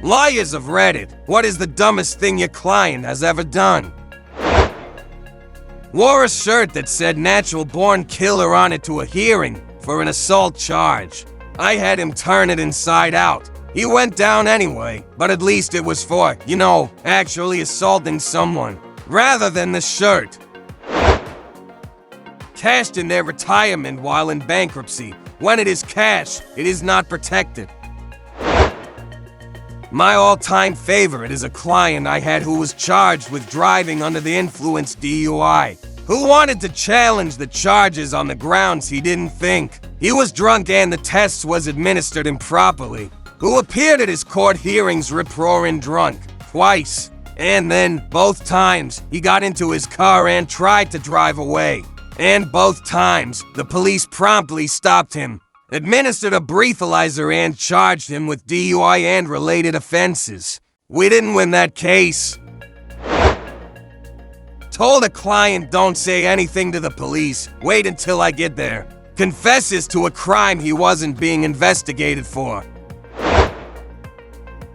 Liars of Reddit, what is the dumbest thing your client has ever done? Wore a shirt that said natural born killer on it to a hearing for an assault charge. I had him turn it inside out. He went down anyway, but at least it was for, actually assaulting someone, rather than the shirt. Cashed in their retirement while in bankruptcy. When it is cash, it is not protected. My all-time favorite is a client I had who was charged with driving under the influence DUI, who wanted to challenge the charges on the grounds he didn't think he was drunk and the test was administered improperly, who appeared at his court hearings rip-roaring drunk, twice, and then, both times, he got into his car and tried to drive away. And both times, the police promptly stopped him, administered a breathalyzer and charged him with DUI and related offenses. We didn't win that case. Told a client don't say anything to the police, wait until I get there. Confesses to a crime he wasn't being investigated for.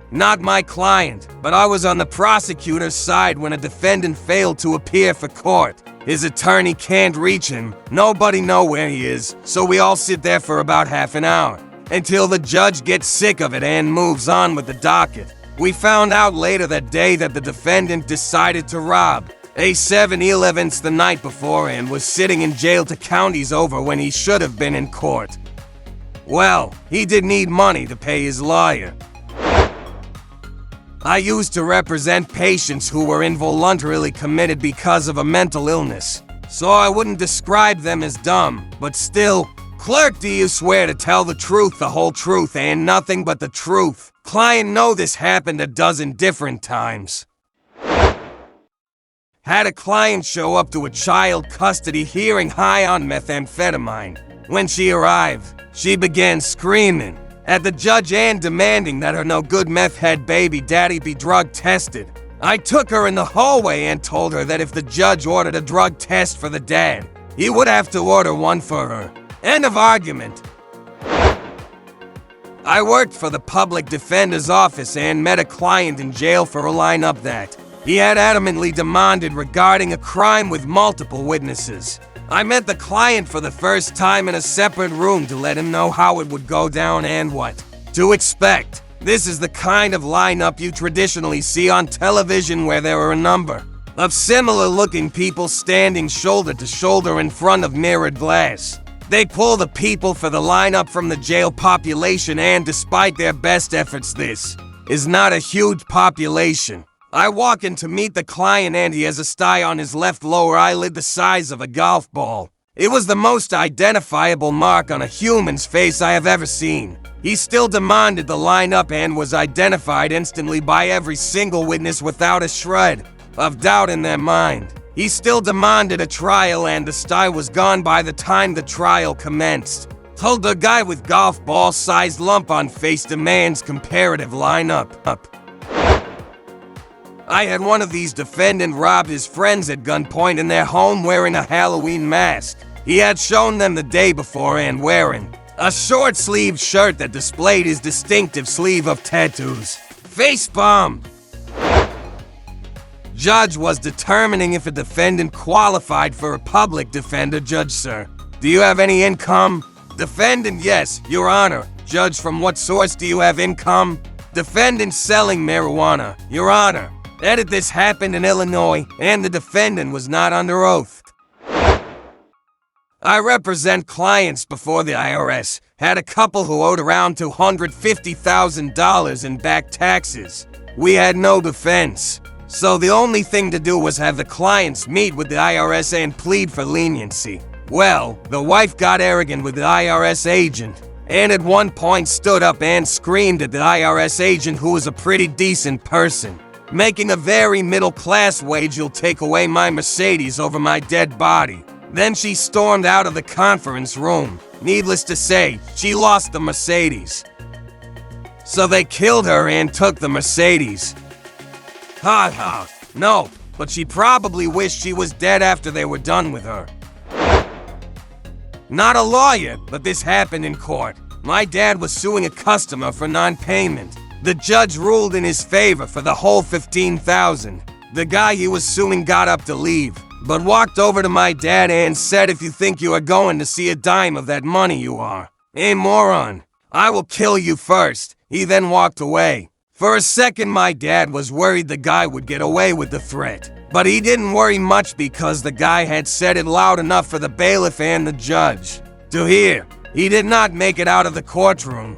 Not my client, but I was on the prosecutor's side when a defendant failed to appear for court. His attorney can't reach him, nobody know where he is, so we all sit there for about half an hour, until the judge gets sick of it and moves on with the docket. We found out later that day that the defendant decided to rob a 7-Eleven the night before and was sitting in jail to counties over when he should have been in court. Well, he did need money to pay his lawyer. I used to represent patients who were involuntarily committed because of a mental illness, so I wouldn't describe them as dumb, but still, clerk, do you swear to tell the truth, the whole truth, and nothing but the truth? Client, know this happened a dozen different times. Had a client show up to a child custody hearing high on methamphetamine. When she arrived, she began screaming at the judge and demanding that her no-good meth-head baby daddy be drug tested. I took her in the hallway and told her that if the judge ordered a drug test for the dad, he would have to order one for her. End of argument. I worked for the public defender's office and met a client in jail for a lineup that he had adamantly demanded regarding a crime with multiple witnesses. I met the client for the first time in a separate room to let him know how it would go down and what to expect. This is the kind of lineup you traditionally see on television where there are a number of similar-looking people standing shoulder to shoulder in front of mirrored glass. They pull the people for the lineup from the jail population, and despite their best efforts, this is not a huge population. I walk in to meet the client and he has a sty on his left lower eyelid the size of a golf ball. It was the most identifiable mark on a human's face I have ever seen. He still demanded the lineup and was identified instantly by every single witness without a shred of doubt in their mind. He still demanded a trial and the sty was gone by the time the trial commenced. Told the guy with golf ball-sized lump on face demands comparative lineup. I had one of these defendant rob his friends at gunpoint in their home wearing a Halloween mask. He had shown them the day before and wearing a short-sleeved shirt that displayed his distinctive sleeve of tattoos. Face bomb. Judge was determining if a defendant qualified for a public defender. Judge, sir, do you have any income? Defendant, yes, Your Honor. Judge, from what source do you have income? Defendant, selling marijuana, Your Honor. Edit, this happened in Illinois, and the defendant was not under oath. I represent clients before the IRS. Had a couple who owed around $250,000 in back taxes. We had no defense, so the only thing to do was have the clients meet with the IRS and plead for leniency. Well, the wife got arrogant with the IRS agent, and at one point stood up and screamed at the IRS agent, who was a pretty decent person. Making a very middle-class wage, you'll take away my Mercedes over my dead body. Then she stormed out of the conference room. Needless to say, she lost the Mercedes. So they killed her and took the Mercedes. Ha ha. No, but she probably wished she was dead after they were done with her. Not a lawyer, but this happened in court. My dad was suing a customer for non-payment. The judge ruled in his favor for the whole $15,000. The guy he was suing got up to leave, but walked over to my dad and said, "If you think you are going to see a dime of that money, you are a moron. I will kill you first." He then walked away. For a second, my dad was worried the guy would get away with the threat, but he didn't worry much because the guy had said it loud enough for the bailiff and the judge to hear. He did not make it out of the courtroom.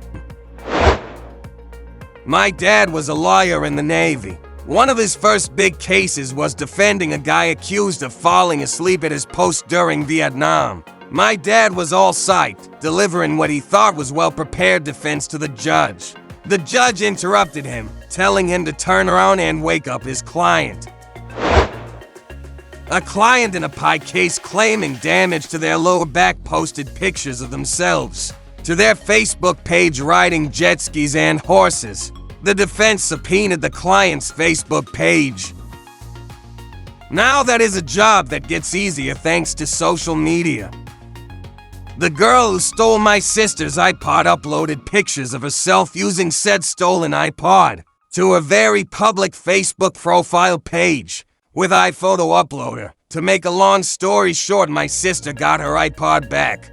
My dad was a lawyer in the Navy. One of his first big cases was defending a guy accused of falling asleep at his post during Vietnam. My dad was all psyched, delivering what he thought was well-prepared defense to the judge. The judge interrupted him, telling him to turn around and wake up his client. A client in a pie case claiming damage to their lower back posted pictures of themselves to their Facebook page riding jet skis and horses. The defense subpoenaed the client's Facebook page. Now that is a job that gets easier thanks to social media. The girl who stole my sister's iPod uploaded pictures of herself using said stolen iPod to a very public Facebook profile page with iPhoto Uploader. To make a long story short, my sister got her iPod back.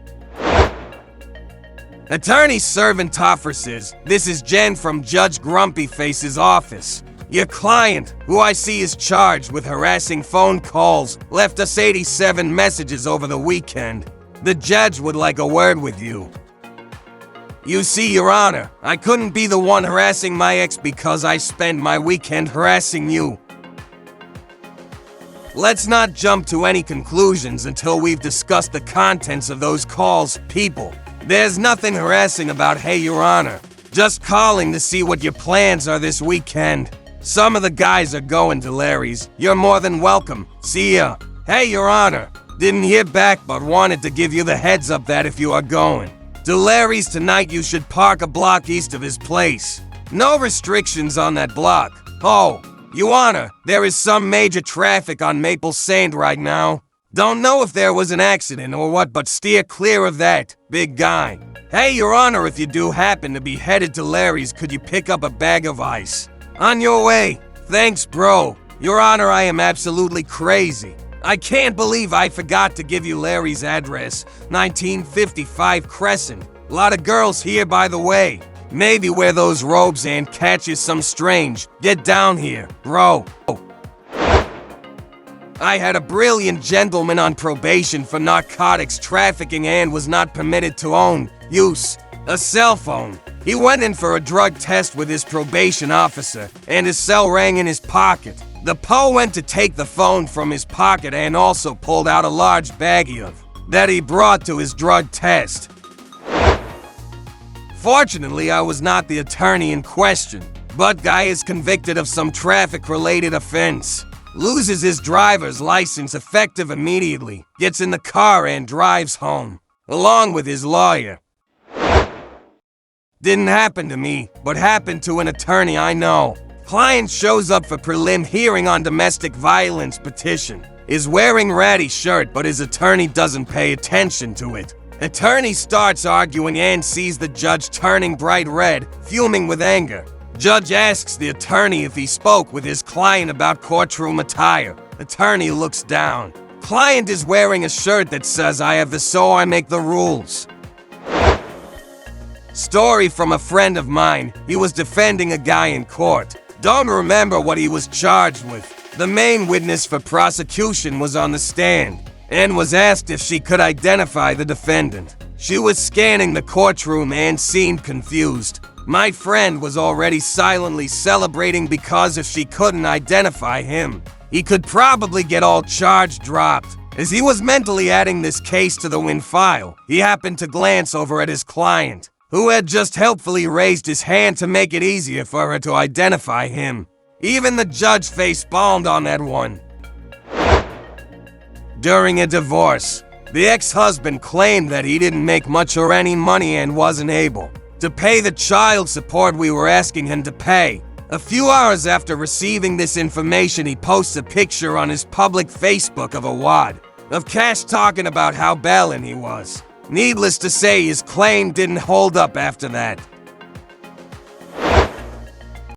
Attorney Servant Toffer says, "This is Jen from Judge Grumpy Face's office. Your client, who I see is charged with harassing phone calls, left us 87 messages over the weekend. The judge would like a word with you." You see, Your Honor, I couldn't be the one harassing my ex because I spend my weekend harassing you. Let's not jump to any conclusions until we've discussed the contents of those calls, people. There's nothing harassing about "Hey, Your Honor." Just calling to see what your plans are this weekend. Some of the guys are going to Larry's. You're more than welcome. See ya. "Hey, Your Honor. Didn't hear back but wanted to give you the heads up that if you are going to Larry's tonight, you should park a block east of his place. No restrictions on that block. Oh, Your Honor, there is some major traffic on Maple Saint right now. Don't know if there was an accident or what, but steer clear of that, big guy. Hey, Your Honor, if you do happen to be headed to Larry's, could you pick up a bag of ice? On your way. Thanks, bro. Your Honor, I am absolutely crazy. I can't believe I forgot to give you Larry's address, 1955 Crescent. A lot of girls here, by the way. Maybe wear those robes and catch you some strange. Get down here, bro. I had a brilliant gentleman on probation for narcotics trafficking and was not permitted to own, use, a cell phone. He went in for a drug test with his probation officer, and his cell rang in his pocket. The PO went to take the phone from his pocket and also pulled out a large baggie of that he brought to his drug test. Fortunately, I was not the attorney in question, but guy is convicted of some traffic-related offense. Loses his driver's license effective immediately, gets in the car and drives home, along with his lawyer. Didn't happen to me, but happened to an attorney I know. Client shows up for prelim hearing on domestic violence petition. Is wearing ratty shirt, but his attorney doesn't pay attention to it. Attorney starts arguing and sees the judge turning bright red, fuming with anger. Judge asks the attorney if he spoke with his client about courtroom attire. Attorney looks down. Client is wearing a shirt that says, "I have the so I make the rules." Story from a friend of mine. He was defending a guy in court. Don't remember what he was charged with. The main witness for prosecution was on the stand and was asked if she could identify the defendant. She was scanning the courtroom and seemed confused. My friend was already silently celebrating because if she couldn't identify him, he could probably get all charge dropped. As he was mentally adding this case to the win file, he happened to glance over at his client, who had just helpfully raised his hand to make it easier for her to identify him. Even the judge face-palmed on that one. During a divorce, the ex-husband claimed that he didn't make much or any money and wasn't able to pay the child support we were asking him to pay. A few hours after receiving this information, he posts a picture on his public Facebook of a wad of cash talking about how ballin' he was. Needless to say, his claim didn't hold up after that.